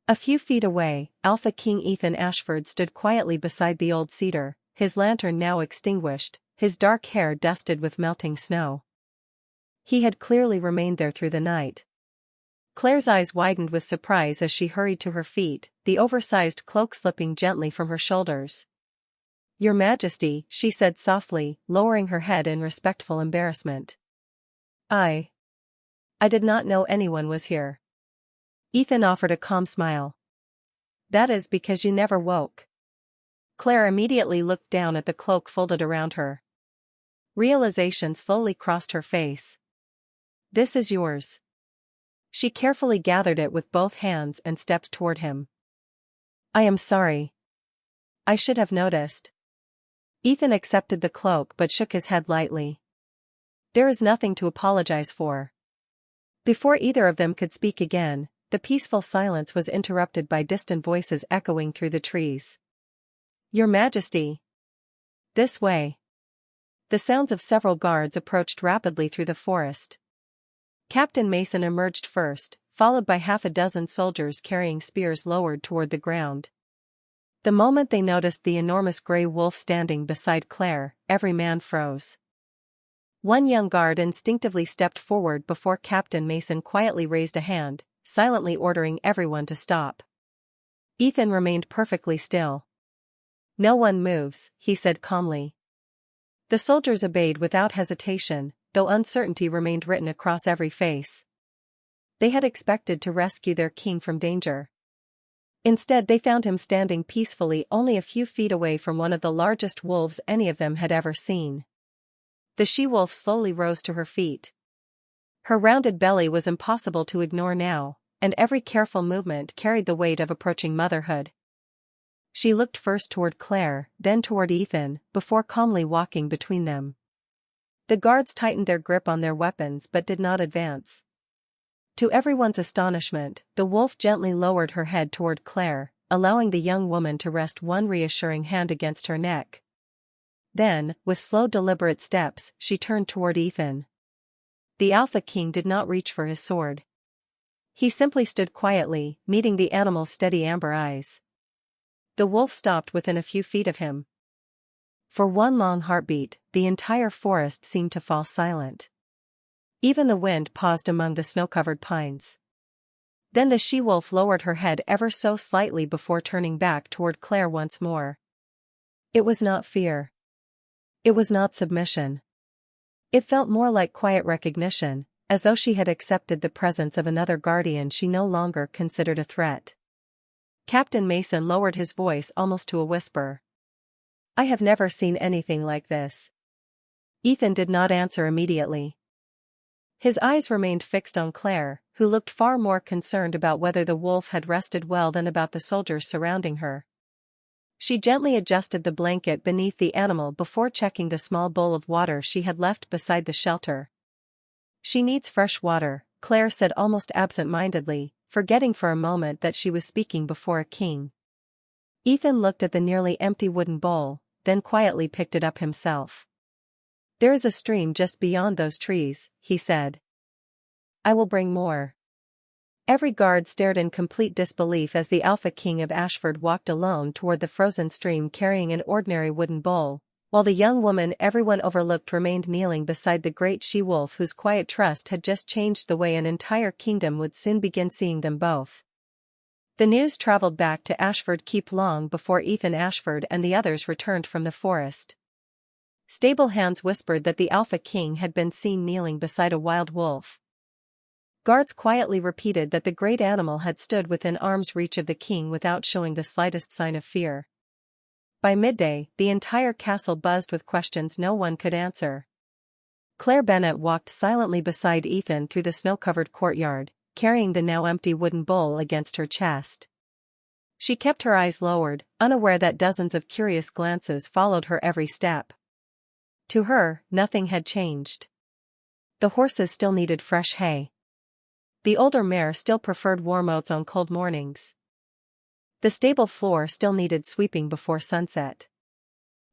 A few feet away, Alpha King Ethan Ashford stood quietly beside the old cedar, his lantern now extinguished, his dark hair dusted with melting snow. He had clearly remained there through the night. Claire's eyes widened with surprise as she hurried to her feet, the oversized cloak slipping gently from her shoulders. "Your Majesty," she said softly, lowering her head in respectful embarrassment. I did not know anyone was here." Ethan offered a calm smile. "That is because you never woke." Claire immediately looked down at the cloak folded around her. Realization slowly crossed her face. "This is yours." She carefully gathered it with both hands and stepped toward him. "I am sorry. I should have noticed." Ethan accepted the cloak but shook his head lightly. "There is nothing to apologize for." Before either of them could speak again, the peaceful silence was interrupted by distant voices echoing through the trees. "Your Majesty! This way!" The sounds of several guards approached rapidly through the forest. Captain Mason emerged first, followed by half a dozen soldiers carrying spears lowered toward the ground. The moment they noticed the enormous gray wolf standing beside Claire, every man froze. One young guard instinctively stepped forward before Captain Mason quietly raised a hand, silently ordering everyone to stop. Ethan remained perfectly still. "No one moves," he said calmly. The soldiers obeyed without hesitation, though uncertainty remained written across every face. They had expected to rescue their king from danger. Instead they found him standing peacefully only a few feet away from one of the largest wolves any of them had ever seen. The she-wolf slowly rose to her feet. Her rounded belly was impossible to ignore now, and every careful movement carried the weight of approaching motherhood. She looked first toward Claire, then toward Ethan, before calmly walking between them. The guards tightened their grip on their weapons but did not advance. To everyone's astonishment, the wolf gently lowered her head toward Claire, allowing the young woman to rest one reassuring hand against her neck. Then, with slow deliberate steps, she turned toward Ethan. The Alpha King did not reach for his sword. He simply stood quietly, meeting the animal's steady amber eyes. The wolf stopped within a few feet of him. For one long heartbeat, the entire forest seemed to fall silent. Even the wind paused among the snow-covered pines. Then the she-wolf lowered her head ever so slightly before turning back toward Claire once more. It was not fear. It was not submission. It felt more like quiet recognition, as though she had accepted the presence of another guardian she no longer considered a threat. Captain Mason lowered his voice almost to a whisper. "I have never seen anything like this." Ethan did not answer immediately. His eyes remained fixed on Claire, who looked far more concerned about whether the wolf had rested well than about the soldiers surrounding her. She gently adjusted the blanket beneath the animal before checking the small bowl of water she had left beside the shelter. "She needs fresh water," Claire said almost absent-mindedly, forgetting for a moment that she was speaking before a king. Ethan looked at the nearly empty wooden bowl, then quietly picked it up himself. "There is a stream just beyond those trees," he said. "I will bring more." Every guard stared in complete disbelief as the Alpha King of Ashford walked alone toward the frozen stream carrying an ordinary wooden bowl, while the young woman everyone overlooked remained kneeling beside the great she-wolf whose quiet trust had just changed the way an entire kingdom would soon begin seeing them both. The news traveled back to Ashford Keep long before Ethan Ashford and the others returned from the forest. Stable hands whispered that the Alpha King had been seen kneeling beside a wild wolf. Guards quietly repeated that the great animal had stood within arm's reach of the king without showing the slightest sign of fear. By midday, the entire castle buzzed with questions no one could answer. Claire Bennet walked silently beside Ethan through the snow-covered courtyard, carrying the now empty wooden bowl against her chest. She kept her eyes lowered, unaware that dozens of curious glances followed her every step. To her, nothing had changed. The horses still needed fresh hay. The older mare still preferred warm oats on cold mornings. The stable floor still needed sweeping before sunset.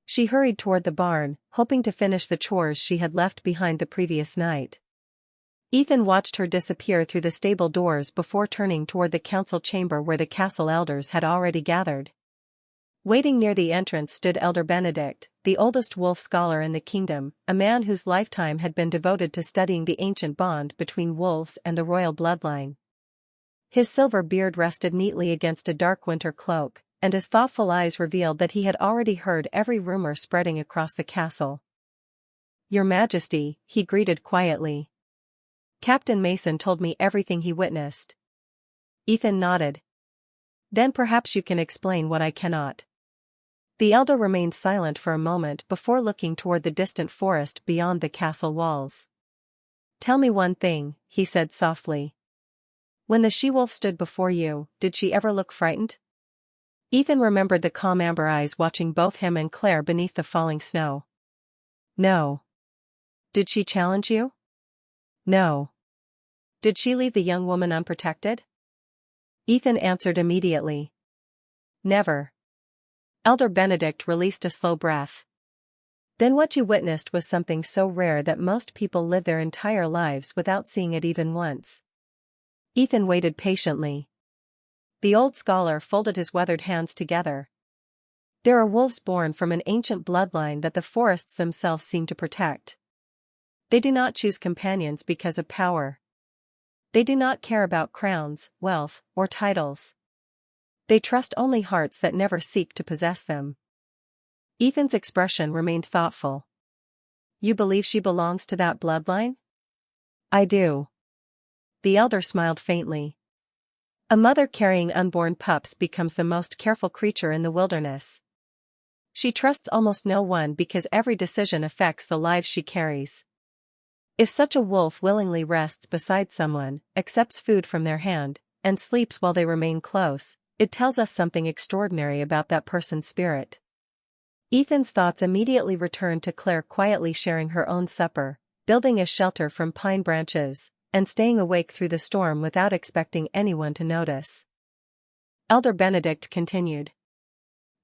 She hurried toward the barn, hoping to finish the chores she had left behind the previous night. Ethan watched her disappear through the stable doors before turning toward the council chamber where the castle elders had already gathered. Waiting near the entrance stood Elder Benedict, the oldest wolf scholar in the kingdom, a man whose lifetime had been devoted to studying the ancient bond between wolves and the royal bloodline. His silver beard rested neatly against a dark winter cloak, and his thoughtful eyes revealed that he had already heard every rumor spreading across the castle. "Your Majesty," he greeted quietly. "Captain Mason told me everything he witnessed." Ethan nodded. "Then perhaps you can explain what I cannot." The elder remained silent for a moment before looking toward the distant forest beyond the castle walls. "Tell me one thing," he said softly. "When the she-wolf stood before you, did she ever look frightened?" Ethan remembered the calm amber eyes watching both him and Claire beneath the falling snow. "No." "Did she challenge you?" "No." "Did she leave the young woman unprotected?" Ethan answered immediately. "Never." Elder Benedict released a slow breath. "Then what you witnessed was something so rare that most people live their entire lives without seeing it even once." Ethan waited patiently. The old scholar folded his weathered hands together. "There are wolves born from an ancient bloodline that the forests themselves seem to protect. They do not choose companions because of power. They do not care about crowns, wealth, or titles. They trust only hearts that never seek to possess them." Ethan's expression remained thoughtful. "You believe she belongs to that bloodline?" "I do." The elder smiled faintly. "A mother carrying unborn pups becomes the most careful creature in the wilderness. She trusts almost no one because every decision affects the lives she carries. If such a wolf willingly rests beside someone, accepts food from their hand, and sleeps while they remain close, it tells us something extraordinary about that person's spirit." Ethan's thoughts immediately returned to Claire quietly sharing her own supper, building a shelter from pine branches, and staying awake through the storm without expecting anyone to notice. Elder Benedict continued.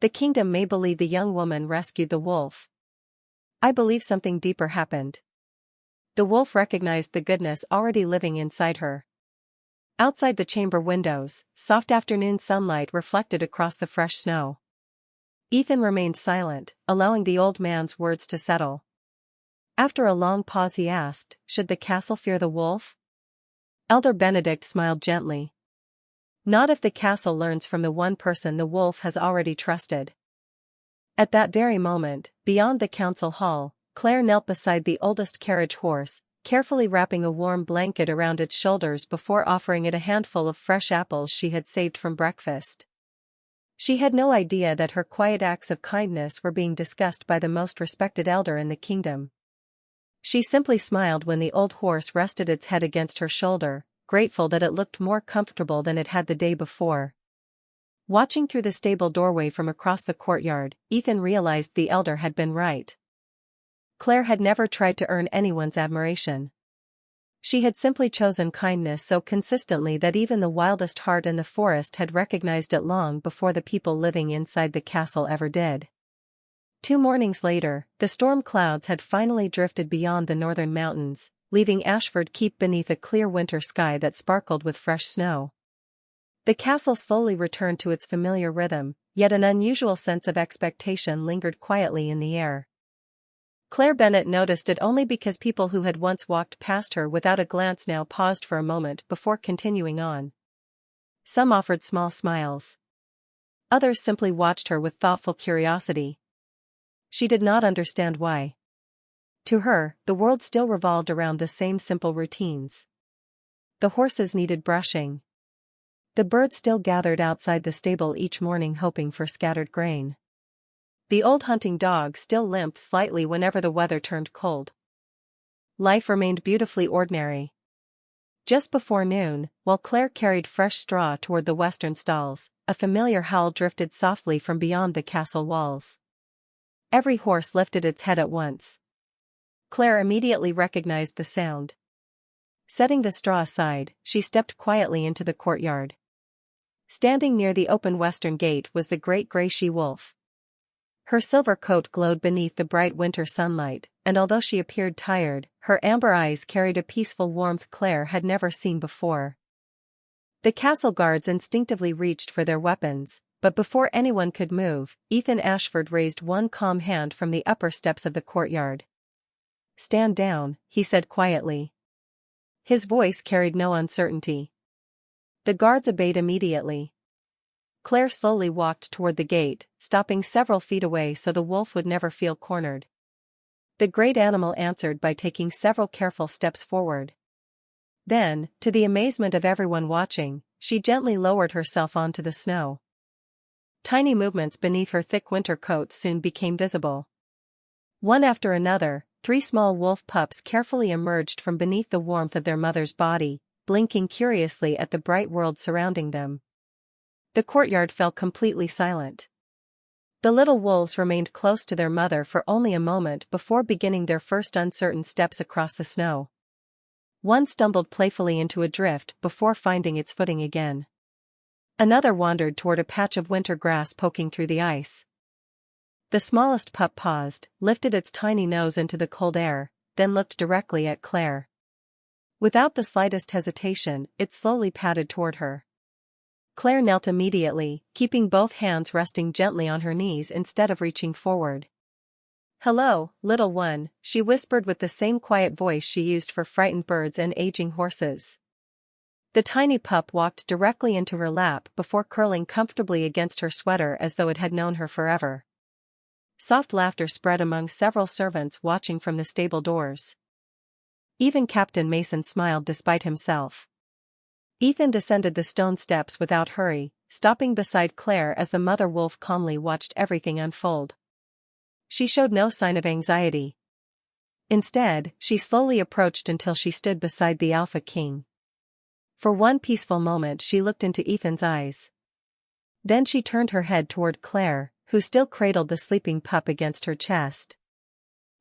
"The kingdom may believe the young woman rescued the wolf. I believe something deeper happened. The wolf recognized the goodness already living inside her." Outside the chamber windows, soft afternoon sunlight reflected across the fresh snow. Ethan remained silent, allowing the old man's words to settle. After a long pause he asked, "Should the castle fear the wolf?" Elder Benedict smiled gently. "Not if the castle learns from the one person the wolf has already trusted." At that very moment, beyond the council hall, Claire knelt beside the oldest carriage horse, carefully wrapping a warm blanket around its shoulders before offering it a handful of fresh apples she had saved from breakfast. She had no idea that her quiet acts of kindness were being discussed by the most respected elder in the kingdom. She simply smiled when the old horse rested its head against her shoulder, grateful that it looked more comfortable than it had the day before. Watching through the stable doorway from across the courtyard, Ethan realized the elder had been right. Claire had never tried to earn anyone's admiration. She had simply chosen kindness so consistently that even the wildest heart in the forest had recognized it long before the people living inside the castle ever did. 2 mornings later, the storm clouds had finally drifted beyond the northern mountains, leaving Ashford Keep beneath a clear winter sky that sparkled with fresh snow. The castle slowly returned to its familiar rhythm, yet an unusual sense of expectation lingered quietly in the air. Claire Bennet noticed it only because people who had once walked past her without a glance now paused for a moment before continuing on. Some offered small smiles. Others simply watched her with thoughtful curiosity. She did not understand why. To her, the world still revolved around the same simple routines. The horses needed brushing. The birds still gathered outside the stable each morning hoping for scattered grain. The old hunting dog still limped slightly whenever the weather turned cold. Life remained beautifully ordinary. Just before noon, while Claire carried fresh straw toward the western stalls, a familiar howl drifted softly from beyond the castle walls. Every horse lifted its head at once. Claire immediately recognized the sound. Setting the straw aside, she stepped quietly into the courtyard. Standing near the open western gate was the great gray she-wolf. Her silver coat glowed beneath the bright winter sunlight, and although she appeared tired, her amber eyes carried a peaceful warmth Claire had never seen before. The castle guards instinctively reached for their weapons, but before anyone could move, Ethan Ashford raised one calm hand from the upper steps of the courtyard. "Stand down," he said quietly. His voice carried no uncertainty. The guards obeyed immediately. Claire slowly walked toward the gate, stopping several feet away so the wolf would never feel cornered. The great animal answered by taking several careful steps forward. Then, to the amazement of everyone watching, she gently lowered herself onto the snow. Tiny movements beneath her thick winter coat soon became visible. One after another, 3 small wolf pups carefully emerged from beneath the warmth of their mother's body, blinking curiously at the bright world surrounding them. The courtyard fell completely silent. The little wolves remained close to their mother for only a moment before beginning their first uncertain steps across the snow. One stumbled playfully into a drift before finding its footing again. Another wandered toward a patch of winter grass poking through the ice. The smallest pup paused, lifted its tiny nose into the cold air, then looked directly at Claire. Without the slightest hesitation, it slowly padded toward her. Claire knelt immediately, keeping both hands resting gently on her knees instead of reaching forward. "Hello, little one," she whispered with the same quiet voice she used for frightened birds and aging horses. The tiny pup walked directly into her lap before curling comfortably against her sweater as though it had known her forever. Soft laughter spread among several servants watching from the stable doors. Even Captain Mason smiled despite himself. Ethan descended the stone steps without hurry, stopping beside Claire as the mother wolf calmly watched everything unfold. She showed no sign of anxiety. Instead, she slowly approached until she stood beside the alpha king. For one peaceful moment she looked into Ethan's eyes. Then she turned her head toward Claire, who still cradled the sleeping pup against her chest.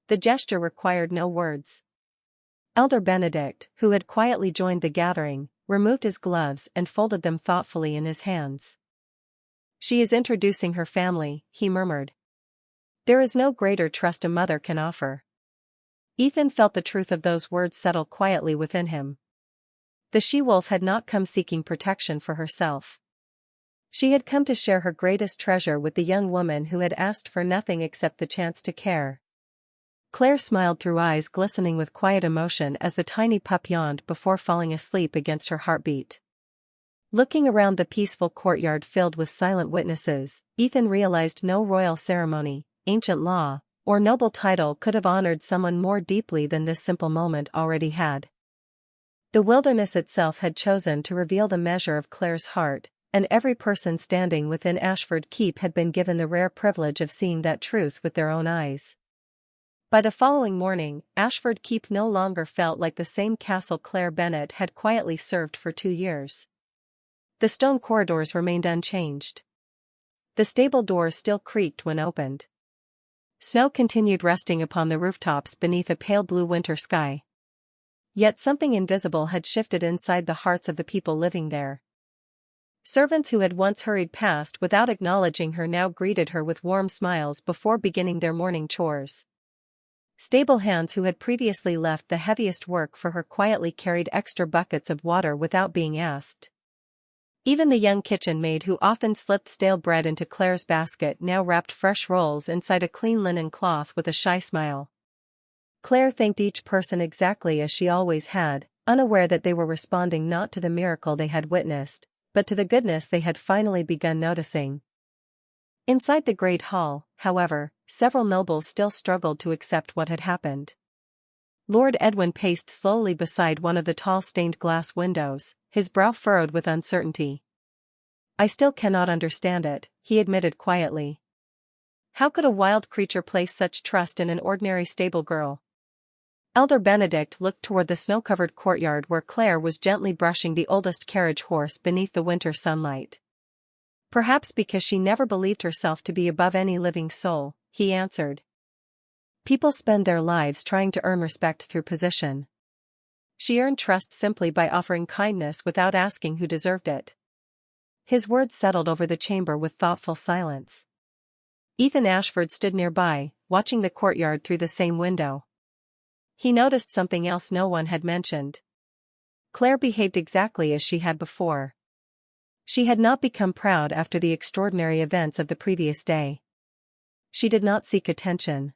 The gesture required no words. Elder Benedict, who had quietly joined the gathering, removed his gloves and folded them thoughtfully in his hands. "She is introducing her family," he murmured. "There is no greater trust a mother can offer." Ethan felt the truth of those words settle quietly within him. The she-wolf had not come seeking protection for herself. She had come to share her greatest treasure with the young woman who had asked for nothing except the chance to care. Claire smiled through eyes glistening with quiet emotion as the tiny pup yawned before falling asleep against her heartbeat. Looking around the peaceful courtyard filled with silent witnesses, Ethan realized no royal ceremony, ancient law, or noble title could have honored someone more deeply than this simple moment already had. The wilderness itself had chosen to reveal the measure of Claire's heart, and every person standing within Ashford Keep had been given the rare privilege of seeing that truth with their own eyes. By the following morning, Ashford Keep no longer felt like the same castle Claire Bennet had quietly served for 2 years. The stone corridors remained unchanged. The stable doors still creaked when opened. Snow continued resting upon the rooftops beneath a pale blue winter sky. Yet something invisible had shifted inside the hearts of the people living there. Servants who had once hurried past without acknowledging her now greeted her with warm smiles before beginning their morning chores. Stable hands who had previously left the heaviest work for her quietly carried extra buckets of water without being asked. Even the young kitchen maid who often slipped stale bread into Claire's basket now wrapped fresh rolls inside a clean linen cloth with a shy smile. Claire thanked each person exactly as she always had, unaware that they were responding not to the miracle they had witnessed, but to the goodness they had finally begun noticing. Inside the great hall, however, several nobles still struggled to accept what had happened. Lord Edwin paced slowly beside one of the tall stained-glass windows, his brow furrowed with uncertainty. "I still cannot understand it," he admitted quietly. "How could a wild creature place such trust in an ordinary stable girl?" Elder Benedict looked toward the snow-covered courtyard where Claire was gently brushing the oldest carriage horse beneath the winter sunlight. "Perhaps because she never believed herself to be above any living soul," he answered. "People spend their lives trying to earn respect through position. She earned trust simply by offering kindness without asking who deserved it." His words settled over the chamber with thoughtful silence. Ethan Ashford stood nearby, watching the courtyard through the same window. He noticed something else no one had mentioned. Claire behaved exactly as she had before. She had not become proud after the extraordinary events of the previous day. She did not seek attention.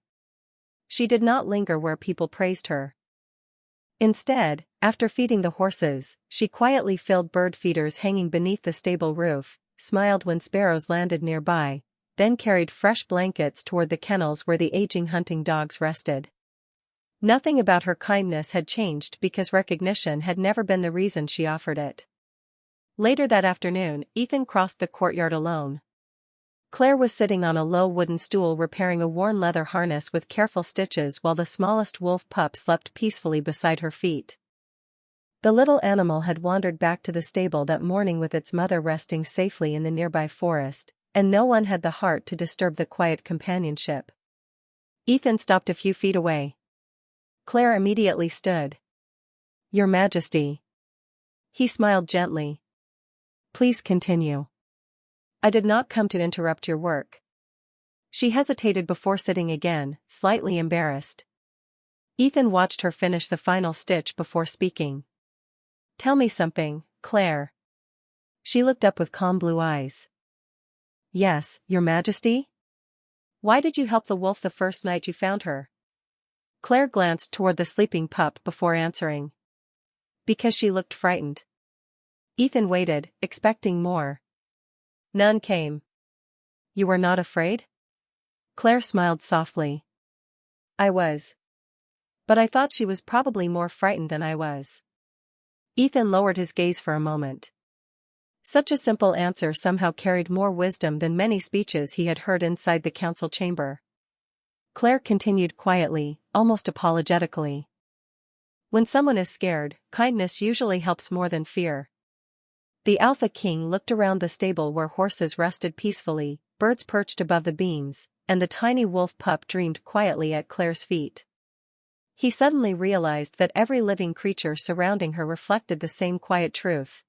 She did not linger where people praised her. Instead, after feeding the horses, she quietly filled bird feeders hanging beneath the stable roof, smiled when sparrows landed nearby, then carried fresh blankets toward the kennels where the aging hunting dogs rested. Nothing about her kindness had changed because recognition had never been the reason she offered it. Later that afternoon, Ethan crossed the courtyard alone. Claire was sitting on a low wooden stool repairing a worn leather harness with careful stitches while the smallest wolf pup slept peacefully beside her feet. The little animal had wandered back to the stable that morning with its mother resting safely in the nearby forest, and no one had the heart to disturb the quiet companionship. Ethan stopped a few feet away. Claire immediately stood. "Your Majesty." He smiled gently. "Please continue. I did not come to interrupt your work." She hesitated before sitting again, slightly embarrassed. Ethan watched her finish the final stitch before speaking. "Tell me something, Claire." She looked up with calm blue eyes. "Yes, Your Majesty?" "Why did you help the wolf the first night you found her?" Claire glanced toward the sleeping pup before answering. "Because she looked frightened." Ethan waited, expecting more. None came. "You were not afraid?" Claire smiled softly. "I was. But I thought she was probably more frightened than I was." Ethan lowered his gaze for a moment. Such a simple answer somehow carried more wisdom than many speeches he had heard inside the council chamber. Claire continued quietly, almost apologetically. "When someone is scared, kindness usually helps more than fear." The Alpha King looked around the stable where horses rested peacefully, birds perched above the beams, and the tiny wolf pup dreamed quietly at Claire's feet. He suddenly realized that every living creature surrounding her reflected the same quiet truth.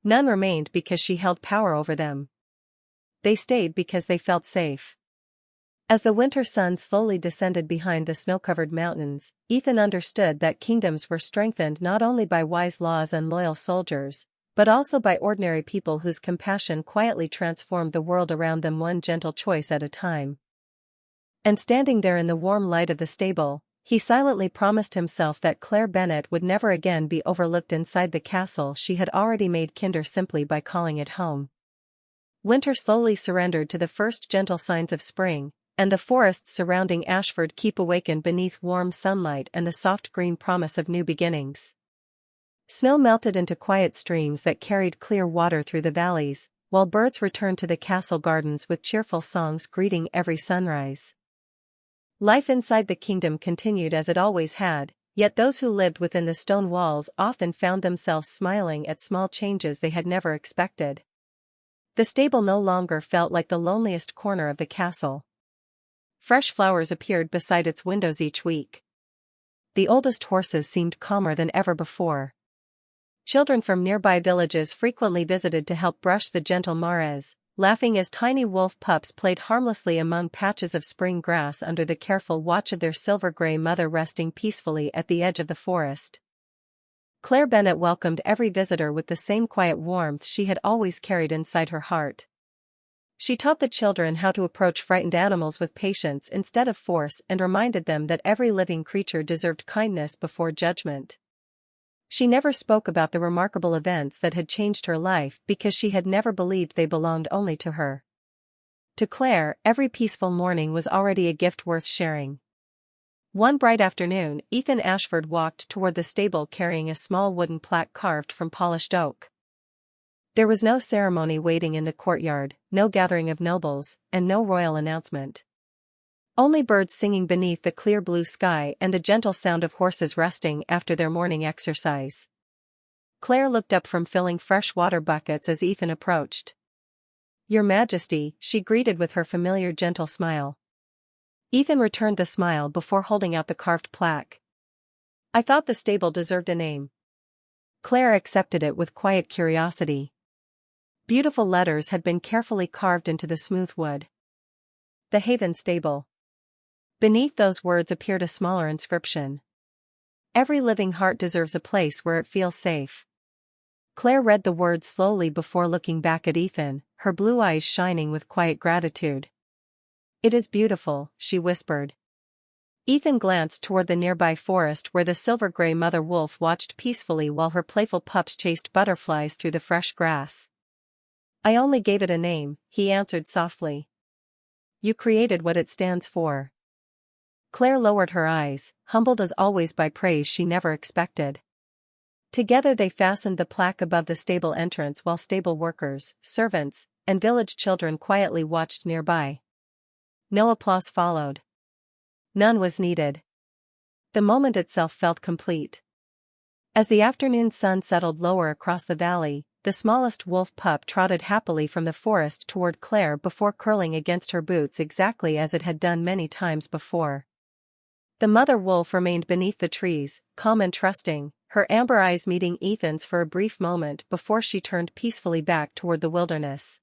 None remained because she held power over them. They stayed because they felt safe. As the winter sun slowly descended behind the snow-covered mountains, Ethan understood that kingdoms were strengthened not only by wise laws and loyal soldiers, but also by ordinary people whose compassion quietly transformed the world around them one gentle choice at a time. And standing there in the warm light of the stable, he silently promised himself that Claire Bennet would never again be overlooked inside the castle she had already made kinder simply by calling it home. Winter slowly surrendered to the first gentle signs of spring, and the forests surrounding Ashford Keep awakened beneath warm sunlight and the soft green promise of new beginnings. Snow melted into quiet streams that carried clear water through the valleys, while birds returned to the castle gardens with cheerful songs greeting every sunrise. Life inside the kingdom continued as it always had, yet those who lived within the stone walls often found themselves smiling at small changes they had never expected. The stable no longer felt like the loneliest corner of the castle. Fresh flowers appeared beside its windows each week. The oldest horses seemed calmer than ever before. Children from nearby villages frequently visited to help brush the gentle mares, laughing as tiny wolf pups played harmlessly among patches of spring grass under the careful watch of their silver-gray mother resting peacefully at the edge of the forest. Claire Bennet welcomed every visitor with the same quiet warmth she had always carried inside her heart. She taught the children how to approach frightened animals with patience instead of force and reminded them that every living creature deserved kindness before judgment. She never spoke about the remarkable events that had changed her life because she had never believed they belonged only to her. To Claire, every peaceful morning was already a gift worth sharing. One bright afternoon, Ethan Ashford walked toward the stable carrying a small wooden plaque carved from polished oak. There was no ceremony waiting in the courtyard, no gathering of nobles, and no royal announcement. Only birds singing beneath the clear blue sky and the gentle sound of horses resting after their morning exercise. Claire looked up from filling fresh water buckets as Ethan approached. "Your Majesty," she greeted with her familiar gentle smile. Ethan returned the smile before holding out the carved plaque. "I thought the stable deserved a name." Claire accepted it with quiet curiosity. Beautiful letters had been carefully carved into the smooth wood. "The Haven Stable." Beneath those words appeared a smaller inscription. "Every living heart deserves a place where it feels safe." Claire read the words slowly before looking back at Ethan, her blue eyes shining with quiet gratitude. "It is beautiful," she whispered. Ethan glanced toward the nearby forest where the silver-gray mother wolf watched peacefully while her playful pups chased butterflies through the fresh grass. "I only gave it a name," he answered softly. "You created what it stands for." Claire lowered her eyes, humbled as always by praise she never expected. Together they fastened the plaque above the stable entrance while stable workers, servants, and village children quietly watched nearby. No applause followed. None was needed. The moment itself felt complete. As the afternoon sun settled lower across the valley, the smallest wolf pup trotted happily from the forest toward Claire before curling against her boots exactly as it had done many times before. The mother wolf remained beneath the trees, calm and trusting, her amber eyes meeting Ethan's for a brief moment before she turned peacefully back toward the wilderness.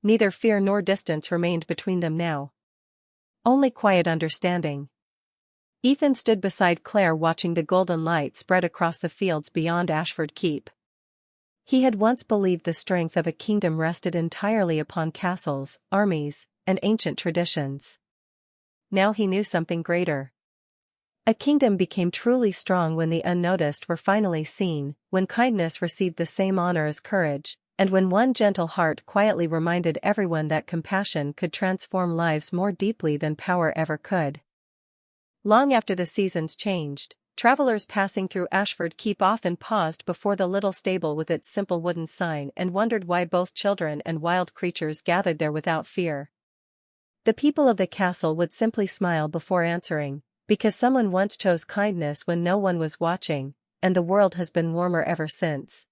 Neither fear nor distance remained between them now. Only quiet understanding. Ethan stood beside Claire watching the golden light spread across the fields beyond Ashford Keep. He had once believed the strength of a kingdom rested entirely upon castles, armies, and ancient traditions. Now he knew something greater. A kingdom became truly strong when the unnoticed were finally seen, when kindness received the same honor as courage, and when one gentle heart quietly reminded everyone that compassion could transform lives more deeply than power ever could. Long after the seasons changed, travelers passing through Ashford Keep often paused before the little stable with its simple wooden sign and wondered why both children and wild creatures gathered there without fear. The people of the castle would simply smile before answering, because someone once chose kindness when no one was watching, and the world has been warmer ever since.